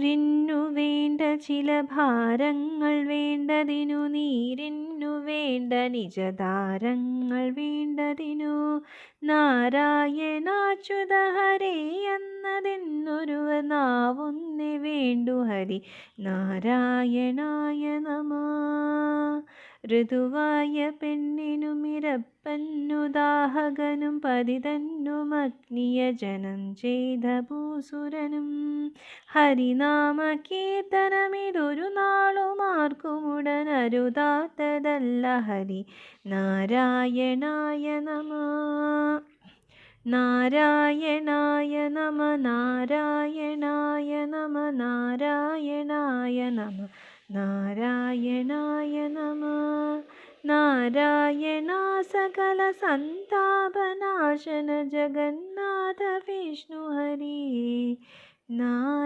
പോരിന്നു വേണ്ട ചില ഭാരങ്ങൾ വേണ്ടതിനു, നീരിന്നു വേണ്ട നിജതാരങ്ങൾ വേണ്ടതിനു, നാരായണാച്യുത ഹരേ എന്നതെന്നൊരുവർ നാവുന്നേ വേണ്ടു ഹരി നാരായണായ നമഃ. ഋതുവായ പെണ്ണിനും ഇരപ്പന്നു ദാഹകനും പതിതന്നും അഗ്നിയജനം ചെയ്ത ഭൂസുരനും, ഹരിനാമ കീർത്തനമിതൊരു നാളുമാർക്കുമുടനരുതാത്തതല്ല ഹരി നാരായണായ നമഃ. നാരായണായ നമ നാരായണായ നമ നാരായണായ നമ നാരായണായ നമ. നാരായണ സകല സന്താപനാശന ജഗന്നാഥ വിഷ്ണു ഹരി നാരായണായ